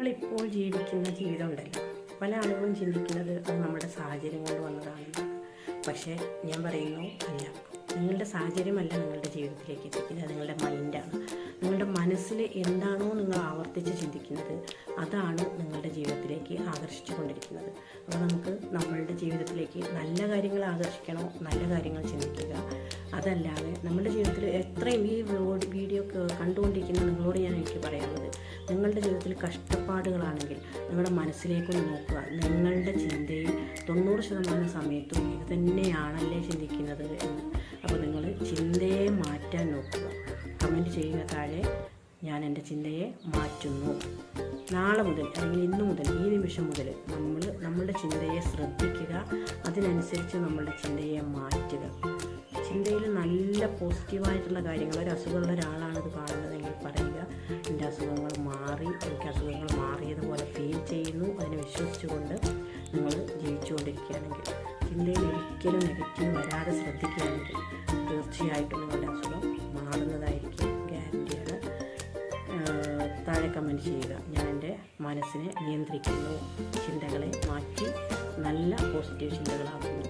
നമ്മളിപ്പോൾ ജീവിക്കുന്ന ജീവിതം ഉണ്ടല്ലോ, പല ആളുകളും ചിന്തിക്കുന്നത് അത് നമ്മുടെ സാഹചര്യം കൊണ്ട് വന്നതാണെന്നാണ്. പക്ഷേ ഞാൻ പറയുന്നു, അല്ല, നിങ്ങളുടെ സാഹചര്യമല്ല നിങ്ങളുടെ ജീവിതത്തിലേക്ക് എത്തിക്കുന്നത്, നിങ്ങളുടെ മൈൻഡാണ്. നിങ്ങളുടെ മനസ്സിൽ എന്താണോ നിങ്ങൾ ആവർത്തിച്ച് ചിന്തിക്കുന്നത് അതാണ് നിങ്ങളുടെ ജീവിതത്തിലേക്ക് ആകർഷിച്ചു കൊണ്ടിരിക്കുന്നത്. അപ്പോൾ നമുക്ക് നമ്മളുടെ ജീവിതത്തിലേക്ക് നല്ല കാര്യങ്ങൾ ആകർഷിക്കണോ, നല്ല കാര്യങ്ങൾ ചിന്തിക്കുക. അതല്ലാതെ നമ്മുടെ ജീവിതത്തിൽ എത്രയും ഈ വീഡിയോ കണ്ടുകൊണ്ടിരിക്കുന്ന നിങ്ങളോട് എനിക്ക് പറയാനുള്ളത്, നിങ്ങളുടെ ജീവിതത്തിൽ കഷ്ടപ്പാടുകളാണെങ്കിൽ നിങ്ങളുടെ മനസ്സിലേക്കൊന്ന് നോക്കുക. നിങ്ങളുടെ ചിന്തയിൽ 90% സമയത്തും ഇത് തന്നെയാണല്ലേ ചിന്തിക്കുന്നത് എന്ന്. അപ്പോൾ നിങ്ങൾ ചിന്തയെ മാറ്റാൻ നോക്കുക. കമൻറ്റ് ചെയ്യുക താഴെ, ഞാൻ എൻ്റെ ചിന്തയെ മാറ്റുന്നു. നാളെ മുതൽ അല്ലെങ്കിൽ ഇന്നു മുതൽ, ഈ നിമിഷം മുതൽ നമ്മളുടെ ചിന്തയെ ശ്രദ്ധിക്കുക. അതിനനുസരിച്ച് നമ്മളുടെ ചിന്തയെ മാറ്റുക. ചിന്തയിൽ നല്ല പോസിറ്റീവായിട്ടുള്ള കാര്യങ്ങൾ, ഒരു അസുഖമുള്ള ഒരാളാണിത് കാണുന്നതെങ്കിൽ പറയുക, എൻ്റെ അസുഖങ്ങൾ മാറി, എനിക്ക് അസുഖങ്ങൾ മാറിയതുപോലെ ഫീൽ ചെയ്യുന്നു. അതിനെ വിശ്വസിച്ചുകൊണ്ട് നിങ്ങൾ ജീവിച്ചുകൊണ്ടിരിക്കുകയാണെങ്കിൽ, ചിന്തയിൽ ഒരിക്കലും നെഗറ്റീവ് വരാതെ ശ്രദ്ധിക്കുകയാണെങ്കിൽ തീർച്ചയായിട്ടും നിങ്ങളുടെ അസുഖം മാറുന്നതായിരിക്കും, ഗ്യാരണ്ടിയാണ്. താഴെ കമൻറ്റ് ചെയ്യുക, ഞാൻ എൻ്റെ മനസ്സിനെ നിയന്ത്രിക്കുന്നു, ചിന്തകളെ മാറ്റി നല്ല പോസിറ്റീവ് ചിന്തകളാക്കുന്നു.